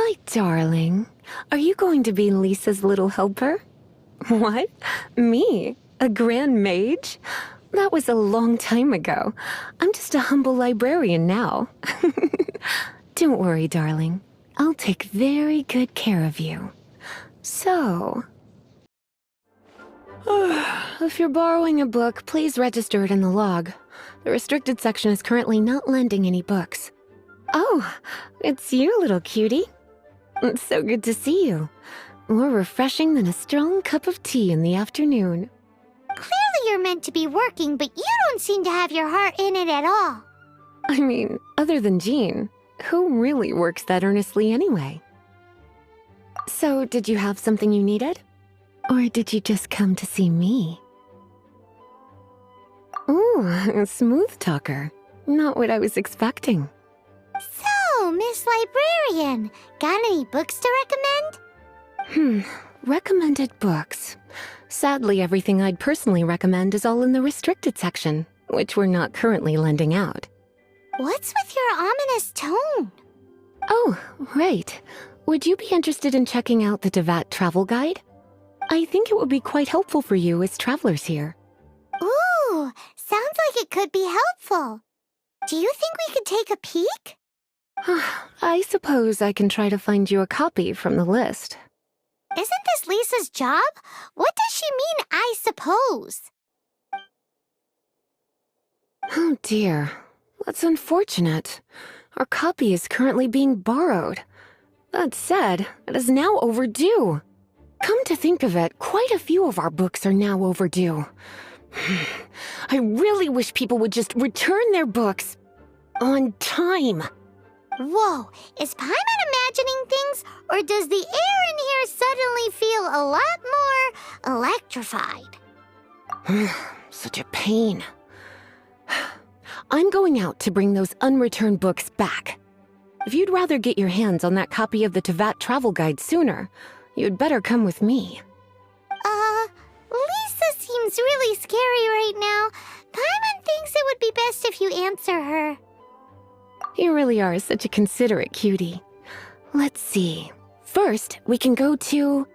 My darling, are you going to be Lisa's little helper? What? Me? A grand mage? That was a long time ago. I'm just a humble librarian now. Don't worry, darling. I'll take very good care of you. So... if you're borrowing a book, please register it in the log. The restricted section is currently not lending any books. Oh, it's you, little cutie. It's so good to see you. More refreshing than a strong cup of tea in the afternoon. Clearly you're meant to be working, but you don't seem to have your heart in it at all. I mean, other than Jean, who really works that earnestly anyway? So, did you have something you needed? Or did you just come to see me? Ooh, a smooth talker. Not what I was expecting. So, Miss Librarian, got any books to recommend? Recommended books. Sadly, everything I'd personally recommend is all in the restricted section, which we're not currently lending out. What's with your ominous tone? Oh, right. Would you be interested in checking out the Tevat travel guide? I think it would be quite helpful for you as travelers here. Ooh, sounds like it could be helpful. Do you think we could take a peek? I suppose I can try to find you a copy from the list. Isn't this Lisa's job? What does she mean, I suppose? Oh dear, that's unfortunate. Our copy is currently being borrowed. That said, it is now overdue. Come to think of it, quite a few of our books are now overdue. I really wish people would just return their books on time. Whoa, is Paimon imagining things, or does the air in here suddenly feel a lot more electrified? Such a pain. I'm going out to bring those unreturned books back. If you'd rather get your hands on that copy of the Tevat travel guide sooner, you'd better come with me. Lisa seems really scary right now. Paimon thinks it would be best if you answer her. You really are such a considerate cutie. Let's see. First, we can go to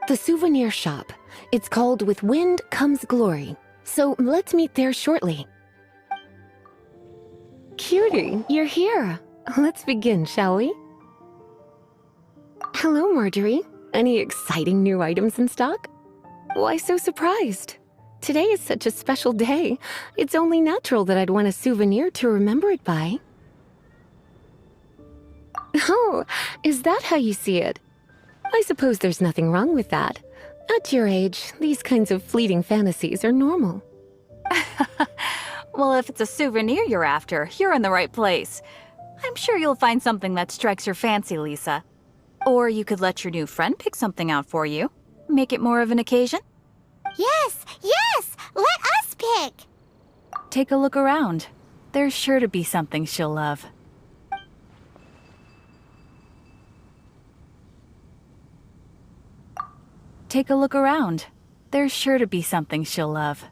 the souvenir shop. It's called With Wind Comes Glory. So let's meet there shortly. Cutie, you're here. Let's begin, shall we? Hello, Marjorie. Any exciting new items in stock? Why so surprised? Today is such a special day. It's only natural that I'd want a souvenir to remember it by. Oh, is that how you see it? I suppose there's nothing wrong with that. At your age, these kinds of fleeting fantasies are normal. Well, if it's a souvenir you're after, you're in the right place. I'm sure you'll find something that strikes your fancy, Lisa. Or you could let your new friend pick something out for you. Make it more of an occasion. Yes, let us pick. Take a look around. There's sure to be something she'll love. Take a look around. There's sure to be something she'll love.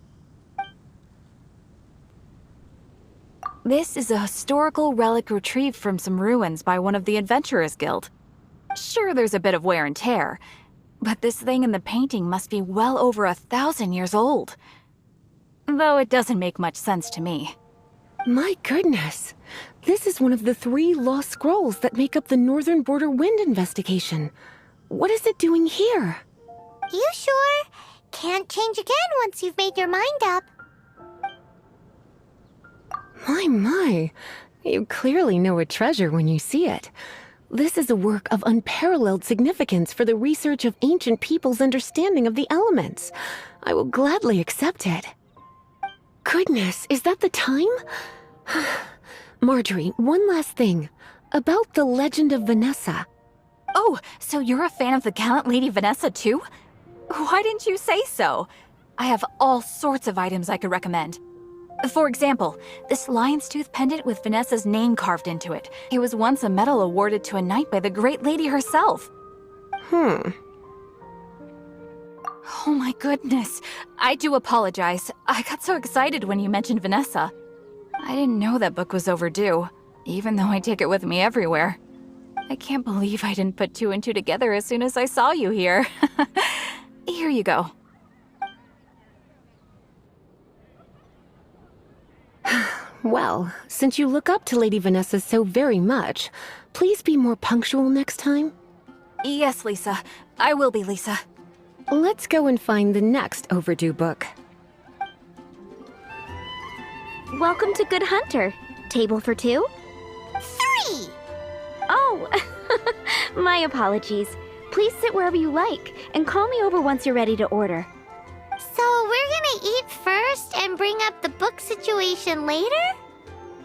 This is a historical relic retrieved from some ruins by one of the Adventurers Guild. Sure, there's a bit of wear and tear, but this thing in the painting must be well over 1,000 years old. Though it doesn't make much sense to me. My goodness! This is one of the 3 lost scrolls that make up the Northern Border Wind investigation. What is it doing here? You sure? Can't change again once you've made your mind up. My. You clearly know a treasure when you see it. This is a work of unparalleled significance for the research of ancient people's understanding of the elements. I will gladly accept it. Goodness, is that the time? Marjorie, one last thing. About the legend of Vanessa. Oh, so you're a fan of the gallant Lady Vanessa too? Why didn't you say so? I have all sorts of items I could recommend. For example, this lion's tooth pendant with Vanessa's name carved into it. It was once a medal awarded to a knight by the great lady herself. Oh my goodness. I do apologize. I got so excited when you mentioned Vanessa. I didn't know that book was overdue, even though I take it with me everywhere. I can't believe I didn't put two and two together as soon as I saw you here. Here you go. Well, since you look up to Lady Vanessa so very much, please be more punctual next time. Yes, Lisa. I will be, Lisa. Let's go and find the next overdue book. Welcome to Good Hunter. Table for two? 3! Oh, my apologies. Please sit wherever you like, and call me over once you're ready to order. So we're gonna eat first and bring up the book situation later?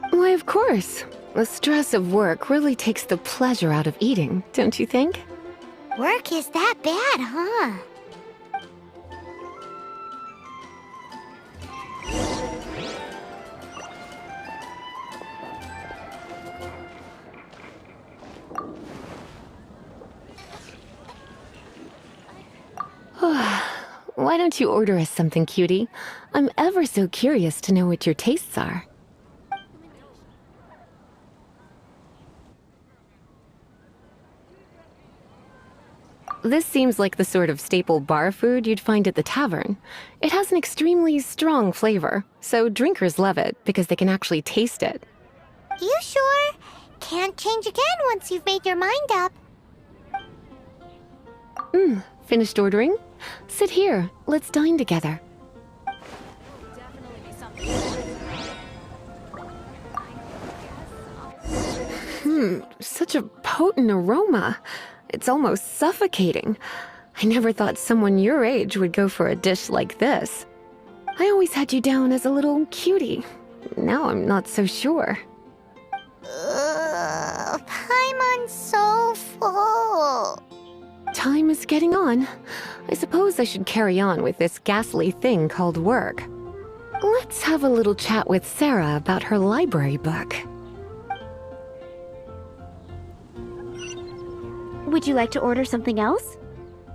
Why, of course. The stress of work really takes the pleasure out of eating, don't you think? Work is that bad, huh? Why don't you order us something, cutie? I'm ever so curious to know what your tastes are. This seems like the sort of staple bar food you'd find at the tavern. It has an extremely strong flavor, so drinkers love it because they can actually taste it. You sure? Can't change again once you've made your mind up. Finished ordering? Sit here. Let's dine together. Such a potent aroma. It's almost suffocating. I never thought someone your age would go for a dish like this. I always had you down as a little cutie. Now I'm not so sure. Paimon's so full. Time is getting on. I suppose I should carry on with this ghastly thing called work. Let's have a little chat with Sara about her library book. Would you like to order something else?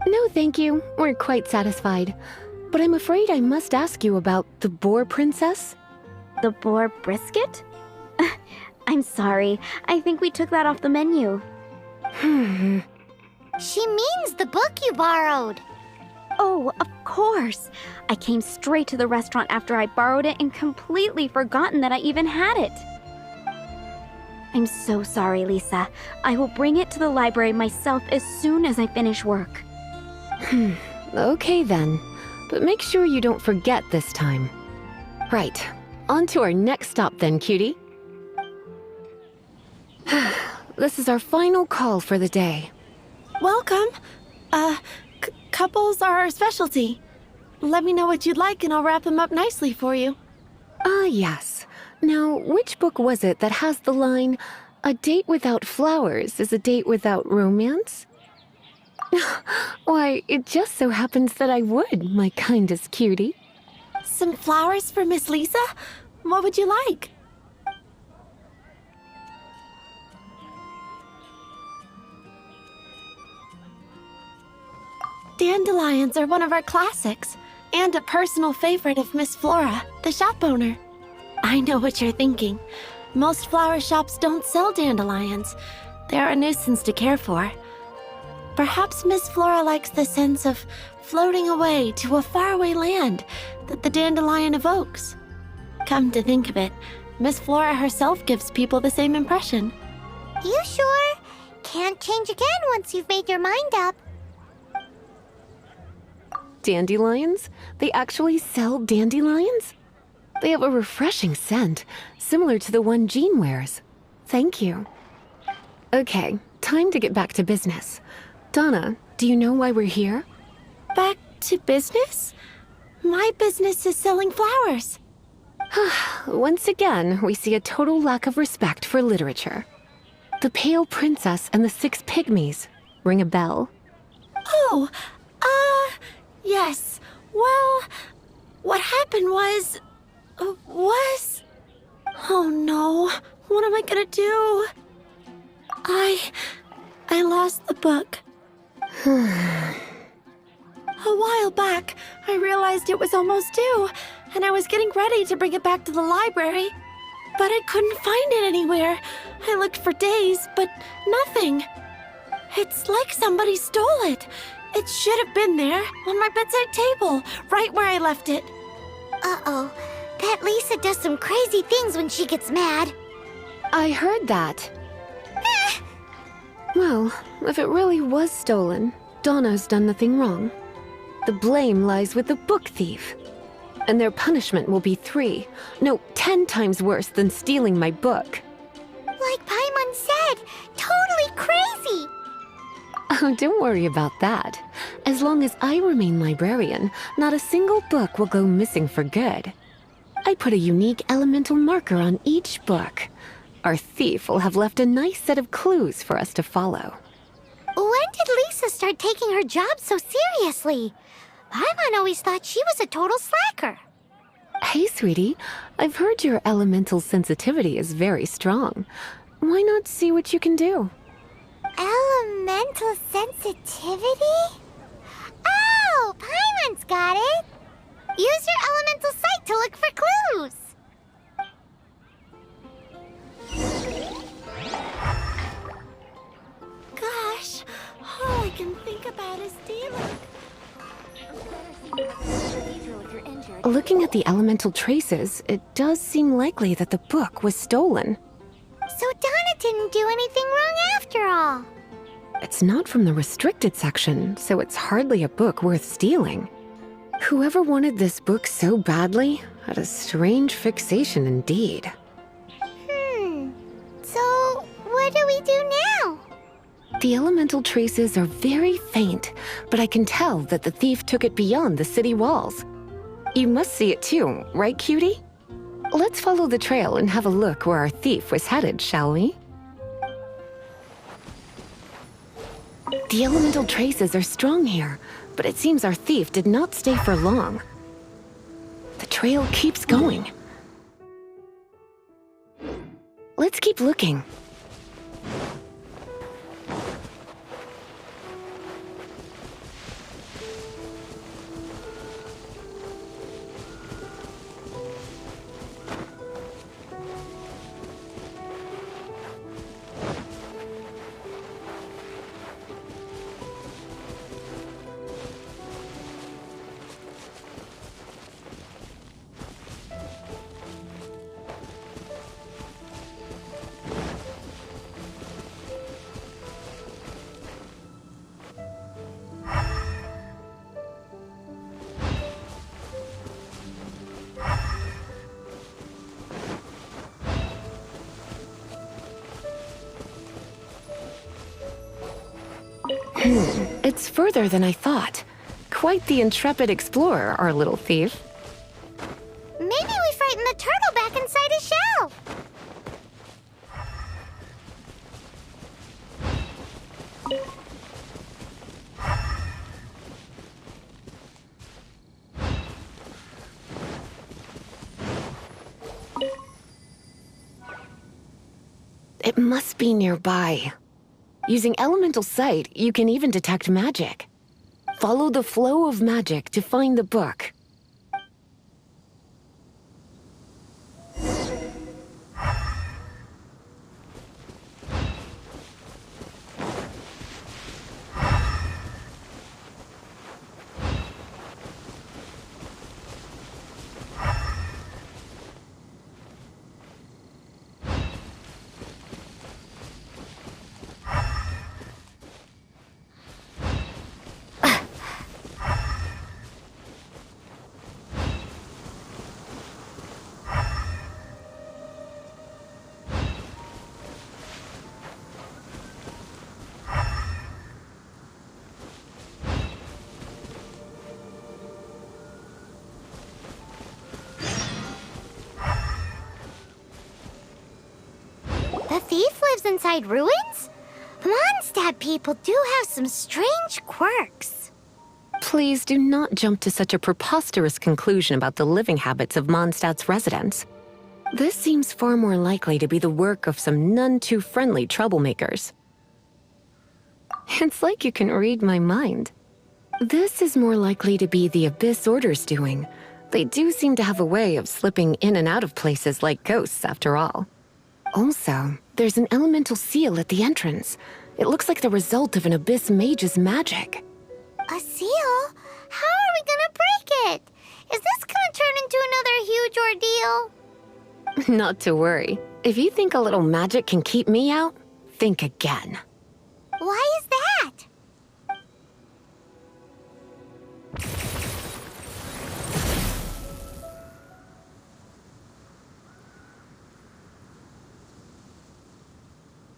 No, thank you. We're quite satisfied. But I'm afraid I must ask you about the boar princess. The boar brisket? I'm sorry. I think we took that off the menu. She means the book you borrowed. Oh, of course. I came straight to the restaurant after I borrowed it and completely forgotten that I even had it. I'm so sorry, Lisa. I will bring it to the library myself as soon as I finish work. Okay then. But make sure you don't forget this time. Right. On to our next stop then, cutie. This is our final call for the day. Welcome. Couples are our specialty. Let me know what you'd like and I'll wrap them up nicely for you. Yes. Now, which book was it that has the line, "A date without flowers is a date without romance"? Why, it just so happens that I would, my kindest cutie. Some flowers for Miss Lisa? What would you like? Dandelions are one of our classics, and a personal favorite of Miss Flora, the shop owner. I know what you're thinking. Most flower shops don't sell dandelions. They're a nuisance to care for. Perhaps Miss Flora likes the sense of floating away to a faraway land that the dandelion evokes. Come to think of it, Miss Flora herself gives people the same impression. You sure? Can't change again once you've made your mind up. Dandelions? They actually sell dandelions? They have a refreshing scent, similar to the one Jean wears. Thank you. Okay, time to get back to business. Donna, do you know why we're here? Back to business? My business is selling flowers. Once again, we see a total lack of respect for literature. The Pale Princess and the Six Pygmies. Ring a bell? Oh, yes. Well, what happened was... Oh no, what am I gonna do? I lost the book. A while back, I realized it was almost due, and I was getting ready to bring it back to the library. but I couldn't find it anywhere. I looked for days, but nothing. It's like somebody stole it. It should have been there, on my bedside table, right where I left it. Uh-oh. Bet Lisa does some crazy things when she gets mad. I heard that. Well, if it really was stolen, Donna's done nothing wrong. The blame lies with the book thief. And their punishment will be 10 times worse than stealing my book. Like Paimon said, totally crazy. Oh, don't worry about that. As long as I remain librarian, not a single book will go missing for good. I put a unique elemental marker on each book. Our thief will have left a nice set of clues for us to follow. When did Lisa start taking her job so seriously? Paimon always thought she was a total slacker. Hey, sweetie. I've heard your elemental sensitivity is very strong. Why not see what you can do? Elemental sensitivity? Oh, Paimon's got it. Use your elemental sight to look for clues. Gosh, all I can think about is stealing. Looking at the elemental traces, it does seem likely that the book was stolen. So Donna didn't do anything wrong after all. It's not from the restricted section, so it's hardly a book worth stealing. Whoever wanted this book so badly had a strange fixation indeed. So what do we do now? The elemental traces are very faint, but I can tell that the thief took it beyond the city walls. You must see it too, right, cutie? Let's follow the trail and have a look where our thief was headed, shall we? The elemental traces are strong here, but it seems our thief did not stay for long. The trail keeps going. Let's keep looking. It's further than I thought. Quite the intrepid explorer, our little thief. Maybe we frightened the turtle back inside his shell. It must be nearby. Using elemental sight, you can even detect magic. Follow the flow of magic to find the book. The thief lives inside ruins? Mondstadt people do have some strange quirks. Please do not jump to such a preposterous conclusion about the living habits of Mondstadt's residents. This seems far more likely to be the work of some none-too-friendly troublemakers. It's like you can read my mind. This is more likely to be the Abyss Order's doing. They do seem to have a way of slipping in and out of places like ghosts, after all. Also, there's an elemental seal at the entrance. It looks like the result of an abyss mage's magic. A seal? How are we gonna break it? Is this gonna turn into another huge ordeal? Not to worry. If you think a little magic can keep me out, think again. Why is that?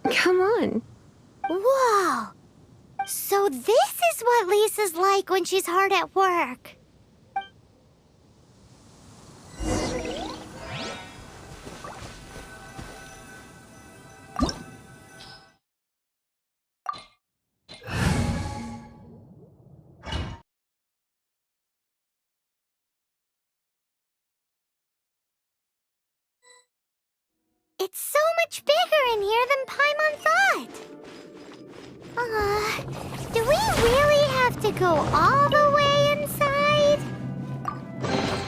Come on. Whoa! So this is what Lisa's like when she's hard at work. It's so much bigger in here than Paimon thought. Do we really have to go all the way inside?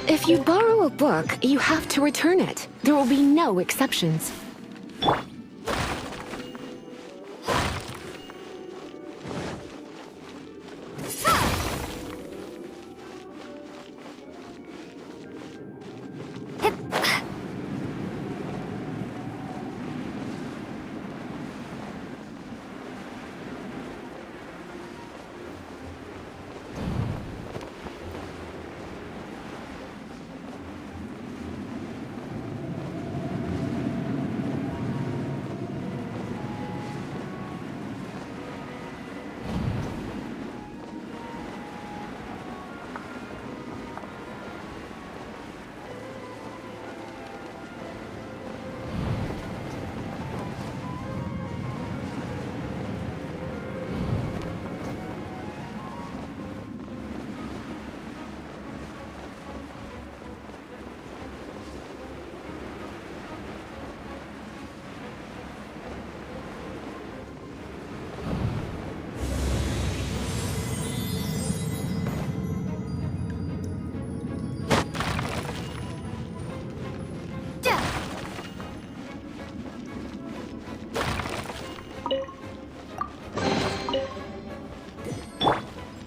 If you borrow a book, you have to return it. There will be no exceptions.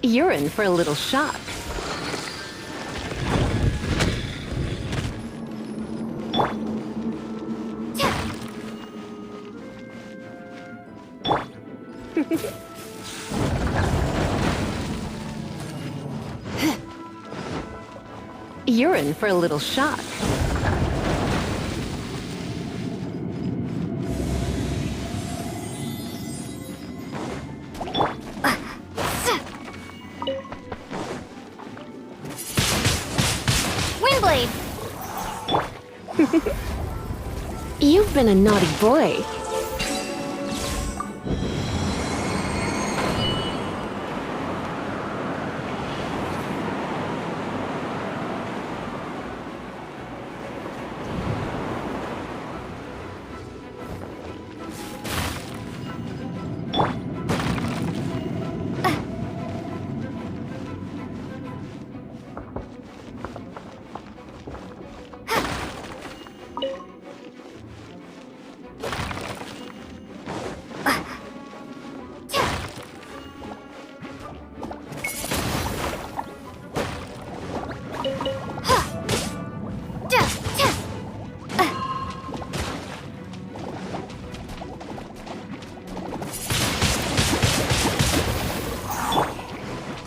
You're in for a little shock. You're in for a little shock. Windblade! You've been a naughty boy.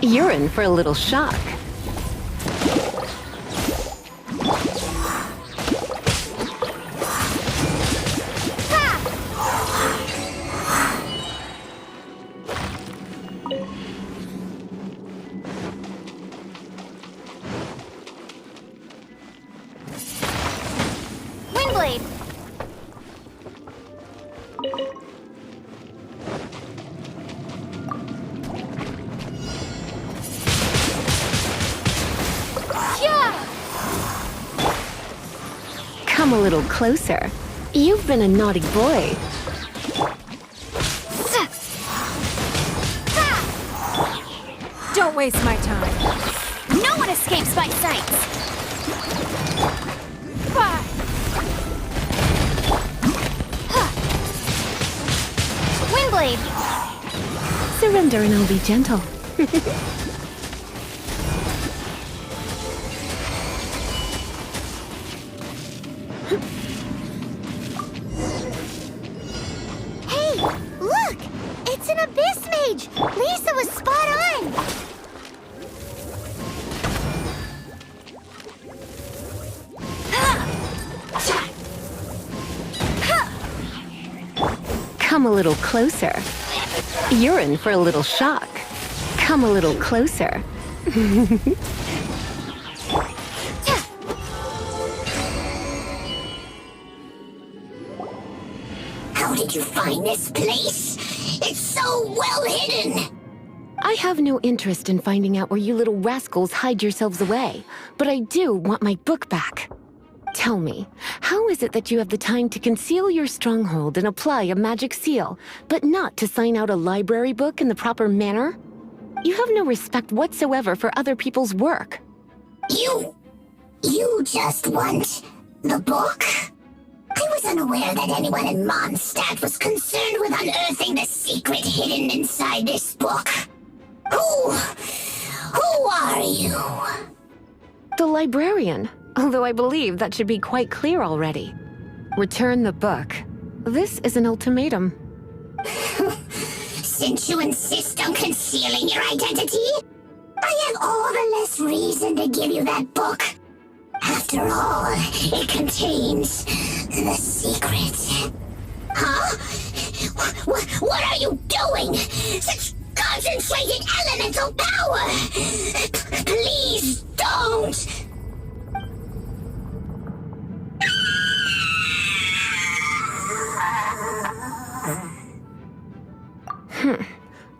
You're in for a little shock. Windblade! Come a little closer. You've been a naughty boy. Don't waste my time. No one escapes my sights! Windblade! Surrender and I'll be gentle. Hey, look! It's an abyss mage! Lisa was spot on! Come a little closer. You're in for a little shock. Come a little closer. How did you find this place? It's so well hidden! I have no interest in finding out where you little rascals hide yourselves away, but I do want my book back. Tell me, how is it that you have the time to conceal your stronghold and apply a magic seal, but not to sign out a library book in the proper manner? You have no respect whatsoever for other people's work. You just want the book? I was unaware that anyone in Mondstadt was concerned with unearthing the secret hidden inside this book. Who are you? The librarian, although I believe that should be quite clear already. Return the book. This is an ultimatum. Since you insist on concealing your identity, I have all the less reason to give you that book. After all, it contains the secret. Huh? What are you doing? Such concentrated elemental power! Please don't!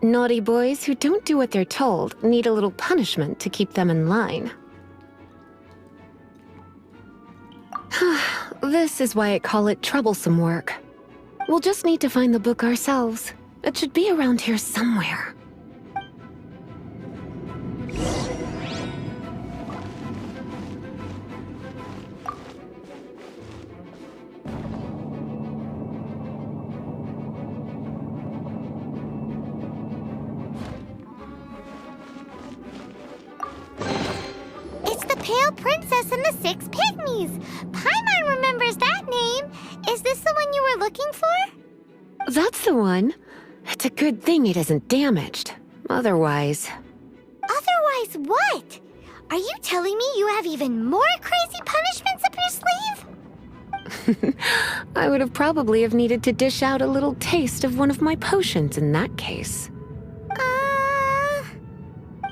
Naughty boys who don't do what they're told need a little punishment to keep them in line. This is why I call it troublesome work. We'll just need to find the book ourselves. It should be around here somewhere. It's the Pale Princess and the Six Pygmies! Paimon remembers that name! Is this the one you were looking for? That's the one. It's a good thing it isn't damaged. Otherwise... Otherwise what? Are you telling me you have even more crazy punishments up your sleeve? I would have probably have needed to dish out a little taste of one of my potions in that case.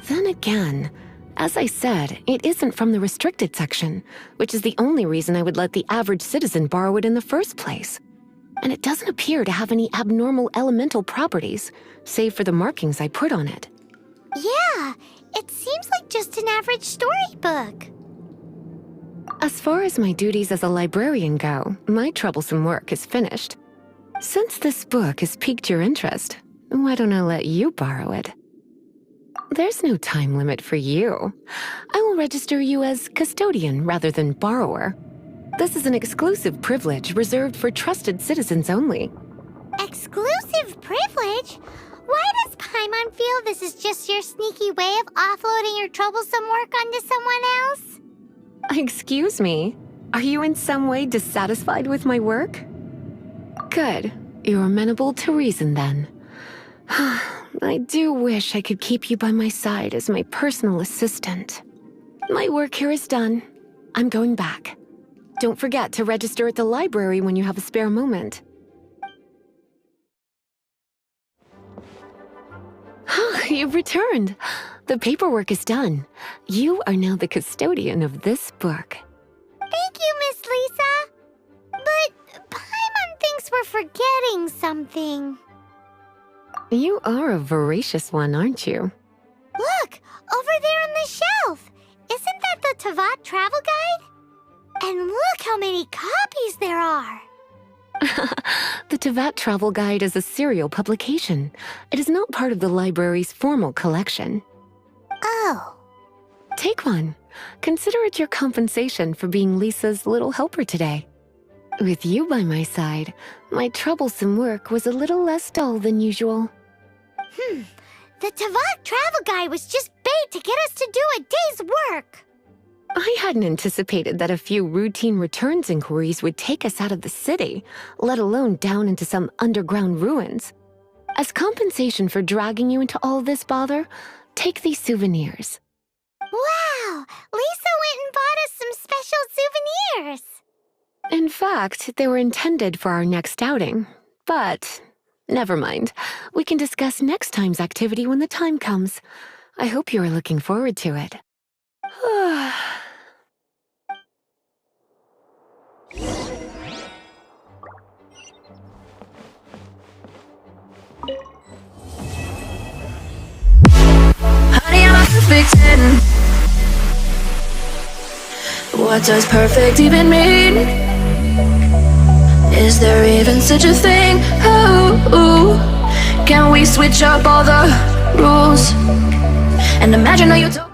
Then again, as I said, it isn't from the restricted section, which is the only reason I would let the average citizen borrow it in the first place. And it doesn't appear to have any abnormal elemental properties, save for the markings I put on it. Yeah, it seems like just an average storybook. As far as my duties as a librarian go, my troublesome work is finished. Since this book has piqued your interest, why don't I let you borrow it? There's no time limit for you. I will register you as custodian rather than borrower. This is an exclusive privilege reserved for trusted citizens only. Exclusive privilege? Why does Paimon feel this is just your sneaky way of offloading your troublesome work onto someone else? Excuse me, are you in some way dissatisfied with my work? Good, you're amenable to reason then. I do wish I could keep you by my side as my personal assistant. My work here is done. I'm going back. Don't forget to register at the library when you have a spare moment. You've returned. The paperwork is done. You are now the custodian of this book. Thank you, Miss Lisa. But Paimon thinks we're forgetting something. You are a voracious one, aren't you? Look, over there on the shelf. Isn't that the Tevat travel guide? And look how many copies there are. The Tevat Travel Guide is a serial publication. It is not part of the library's formal collection. Oh. Take one. Consider it your compensation for being Lisa's little helper today. With you by my side, my troublesome work was a little less dull than usual. The Tavok travel guy was just bait to get us to do a day's work. I hadn't anticipated that a few routine returns inquiries would take us out of the city, let alone down into some underground ruins. As compensation for dragging you into all this bother, take these souvenirs. Wow! Lisa went and bought us some special souvenirs. In fact, they were intended for our next outing. But never mind. We can discuss next time's activity when the time comes. I hope you are looking forward to it. Honey, I'm a perfect 10. What does perfect even mean? Is there even such a thing? Can we switch up all the rules and imagine how you told